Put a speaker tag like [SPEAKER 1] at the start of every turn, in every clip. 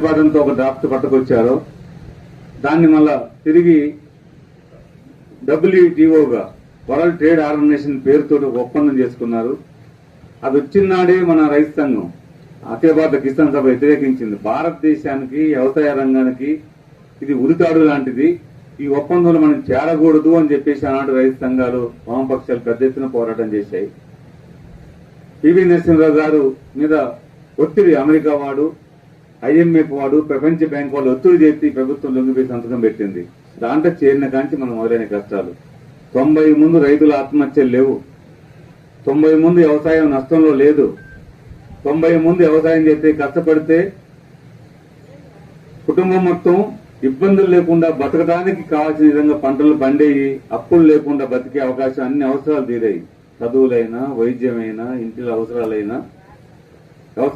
[SPEAKER 1] ప్రతిపాదనతో ఒక డ్రాఫ్ట్ పట్టుకొచ్చారో దాన్ని మళ్ళా తిరిగి WTOగా వరల్డ్ ట్రేడ్ ఆర్గనైజేషన్ పేరుతో ఒక ఒప్పందం చేసుకున్నారు. అది వచ్చిన నాడే మన రైతు సంఘం అఖిల భారత కిసాన్ సభ వ్యతిరేకించింది. భారతదేశానికి వ్యవసాయ రంగానికి ఇది ఉరితాడు లాంటిది, ఈ ఒప్పందంలో మనం చేరకూడదు అని చెప్పేసి ఆనాడు రైతు సంఘాలు వామపక్షాలు పెద్ద ఎత్తున పోరాటం చేశాయి. పివి నరసింహరావు గారు మీద ఒత్తిడి అమెరికా వాడు, IMF వాడు, ప్రపంచ బ్యాంక్ వాళ్ళు ఒత్తిడి చేసి ప్రభుత్వం లొంగిపోయి సంతకం పెట్టింది. దాంట్లో చేరిన కాంచి మనం మొదలైన కష్టాలు. 90 ముందు రైతుల ఆత్మహత్యలు లేవు, 90 ముందు వ్యవసాయం నష్టంలో లేదు, 90 ముందు వ్యవసాయం చేస్తే కష్టపడితే కుటుంబం మొత్తం ఇబ్బందులు లేకుండా బతకడానికి కావాల్సిన విధంగా పంటలు పండేయి, అప్పులు లేకుండా బతికే అవకాశం, అన్ని అవసరాలు తీరాయి. చదువులైనా, వైద్యమైనా, ఇంటిలో అవసరాలైనా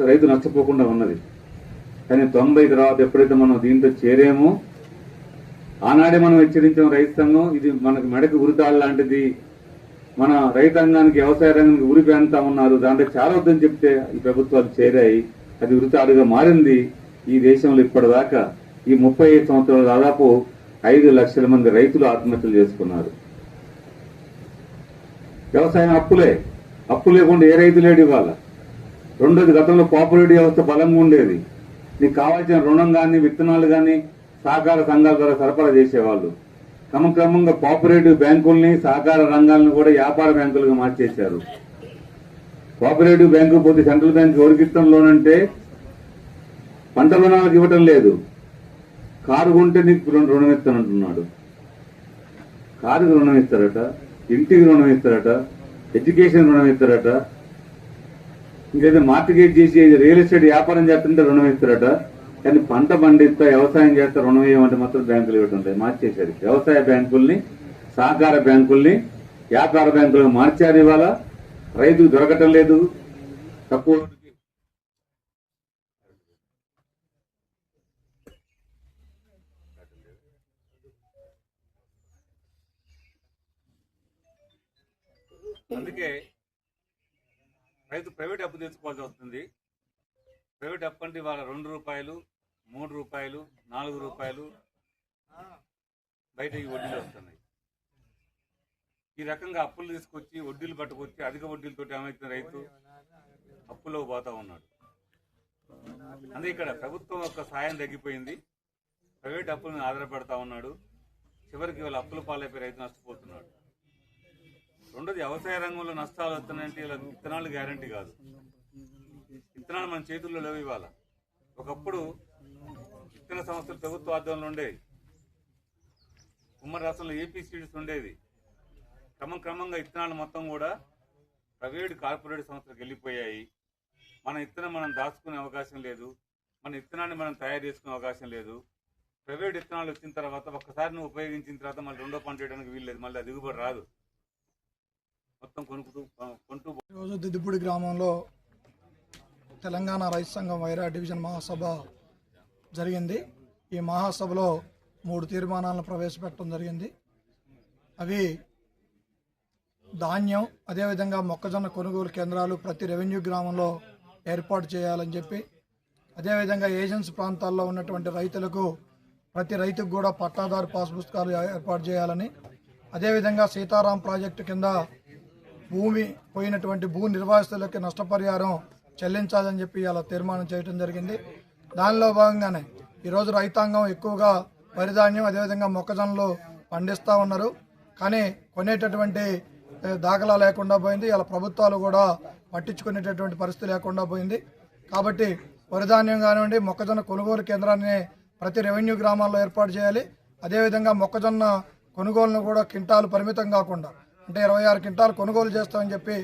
[SPEAKER 1] రైతు నష్టపోకుండా ఉన్నది. కానీ 90 తర్వాత ఎప్పుడైతే మనం దీంతో చేరేమో ఆనాడే మనం హెచ్చరించాం రైతు సంఘం, ఇది మనకు మెడకి ఉరితాడు లాంటిది, మన రైతాంగానికి వ్యవసాయ రంగానికి ఉరిపేంతా ఉన్నారు, దాంట్లో చాలా వద్దని చెప్తే ఈ ప్రభుత్వాలు చేరాయి. అది ఉరితాడుగా మారింది. ఈ దేశంలో ఇప్పటిదాకా ఈ 35 సంవత్సరాలు దాదాపు 5 లక్షల మంది రైతులు ఆత్మహత్యలు చేసుకున్నారు. వ్యవసాయం అప్పులే, అప్పు లేకుండా ఏ రైతు లేడు ఇవాళ. రెండోది, గతంలో కోఆపరేటివ్ వ్యవస్థ బలంగా ఉండేది. నీకు కావాల్సిన రుణం కానీ, విత్తనాలు కానీ సహకార సంఘాల ద్వారా సరఫరా చేసేవాళ్ళు. క్రమక్రమంగా కోఆపరేటివ్ బ్యాంకుల్ని, సహకార రంగాలను కూడా వ్యాపార బ్యాంకులుగా మార్చేశారు. కోఆపరేటివ్ బ్యాంకు పోతే సెంట్రల్ బ్యాంక్ ఎవరికి ఇస్తాం లోన్ అంటే పంట రుణాలకు ఇవ్వటం లేదు. కారు కొంటే నీకు రుణం ఇస్తానంటున్నాడు. కారుకి రుణం ఇస్తారట, ఇంటికి రుణం ఇస్తారట, ఎడ్యుకేషన్ రుణం ఇస్తారట, ఇంకైతే మార్టిగేజ్ చేసి రియల్ ఎస్టేట్ వ్యాపారం చేస్తుంటే రుణం ఇస్తారట. కానీ పంట పండిస్తా, వ్యవసాయం చేస్తా రుణం ఇవ్వమంటే మాత్రం బ్యాంకులు ఇవ్వటం మార్చేశారు. వ్యవసాయ బ్యాంకుల్ని, సహకార బ్యాంకుల్ని వ్యాపార బ్యాంకులను మార్చారు. ఇవాళ రైతుకు దొరకటం లేదు. తక్కువ అందుకే రైతు ప్రైవేట్ అప్పు తెచ్చుకోవాల్సి వస్తుంది. ప్రైవేట్ అప్పు అంటే ఇవాళ ₹2, ₹3, ₹4 బయట ఈ వడ్డీలు వస్తున్నాయి. ఈ రకంగా అప్పులు తీసుకొచ్చి వడ్డీలు పట్టుకొచ్చి అధిక వడ్డీలతో ఏమైతే రైతు అప్పులో పోతా ఉన్నాడు. అందుకే ఇక్కడ ప్రభుత్వం యొక్క సాయం తగ్గిపోయింది, ప్రైవేట్ అప్పులను ఆధారపడతా ఉన్నాడు. చివరికి వాళ్ళ అప్పుల పాలైపోయి రైతు నష్టపోతున్నాడు. రెండోది, వ్యవసాయ రంగంలో నష్టాలు వస్తున్నాయంటే ఇలా విత్తనాలు గ్యారంటీ కాదు. విత్తనాలు మన చేతుల్లో లేవు ఇవాళ. ఒకప్పుడు విత్తన సంస్థలు ప్రభుత్వ ఆధ్వర్యంలో ఉండేవి. ఉమ్మడి రాష్ట్రంలో ఏపీ సీడ్స్ ఉండేది. క్రమంగా విత్తనాలు మొత్తం కూడా ప్రైవేట్ కార్పొరేట్ సంస్థలకు వెళ్ళిపోయాయి. మన విత్తనం మనం దాచుకునే అవకాశం లేదు, మన విత్తనాన్ని మనం తయారు చేసుకునే అవకాశం లేదు. ప్రైవేట్ విత్తనాలు వచ్చిన తర్వాత ఒక్కసారి నువ్వు ఉపయోగించిన తర్వాత మళ్ళీ రెండో పంట వేయడానికి వీల్లేదు, మళ్ళీ దిగుబడి రాదు. మొత్తం కొంటూ.
[SPEAKER 2] ఈరోజు దిద్దుపూడి గ్రామంలో తెలంగాణ రైతు సంఘం వైరా డివిజన్ మహాసభ జరిగింది. ఈ మహాసభలో 3 తీర్మానాలను ప్రవేశపెట్టడం జరిగింది. అవి ధాన్యం, అదేవిధంగా మొక్కజొన్న కొనుగోలు కేంద్రాలు ప్రతి రెవెన్యూ గ్రామంలో ఏర్పాటు చేయాలని చెప్పి, అదేవిధంగా ఏజెన్సీ ప్రాంతాల్లో ఉన్నటువంటి రైతులకు ప్రతి రైతుకు కూడా పట్టాదారు పాస్ పుస్తకాలు ఏర్పాటు చేయాలని, అదేవిధంగా సీతారాం ప్రాజెక్టు కింద పోయినటువంటి భూ నిర్వాసితులకి నష్టపరిహారం చెల్లించాలని చెప్పి అలా తీర్మానం చేయడం జరిగింది. దానిలో భాగంగానే ఈరోజు రైతాంగం ఎక్కువగా వరిధాన్యం, అదేవిధంగా మొక్కజొన్నలు పండిస్తూ ఉన్నారు. కానీ కొనేటటువంటి దాఖలా లేకుండా పోయింది. ఇలా ప్రభుత్వాలు కూడా పట్టించుకునేటటువంటి పరిస్థితి లేకుండా పోయింది. కాబట్టి వరిధాన్యం కానివ్వండి, మొక్కజొన్న కొనుగోలు కేంద్రాన్ని ప్రతి రెవెన్యూ గ్రామాల్లో ఏర్పాటు చేయాలి. అదేవిధంగా మొక్కజొన్న కొనుగోలును కూడా క్వింటాలు పరిమితం కాకుండా, అంటే 26 క్వింటాలు కొనుగోలు చేస్తామని చెప్పి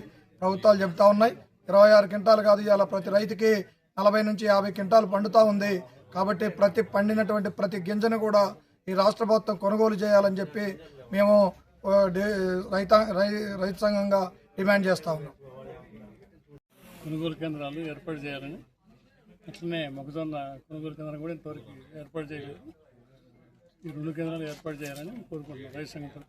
[SPEAKER 2] ప్రభుత్వాలు చెబుతా ఉన్నాయి. 26 క్వింటాలు కాదు, ఇవాళ ప్రతి రైతుకి 40 నుంచి 50 క్వింటాలు పండుతూ ఉంది. కాబట్టి పండినటువంటి ప్రతి గింజను కూడా ఈ రాష్ట్ర ప్రభుత్వం కొనుగోలు చేయాలని చెప్పి మేము రైతు సంఘంగా డిమాండ్ చేస్తా ఉన్నాం.
[SPEAKER 3] కొనుగోలు కేంద్రాలు ఏర్పాటు చేయాలని, అట్లనే మొక్కజొన్న కొనుగోలు కేంద్రాలు కూడా ఇంతవరకు ఏర్పాటు చేయలేదు. ఈ 2 కేంద్రాలు ఏర్పాటు చేయాలని కోరుకుంటున్నాం రైతు సంఘం.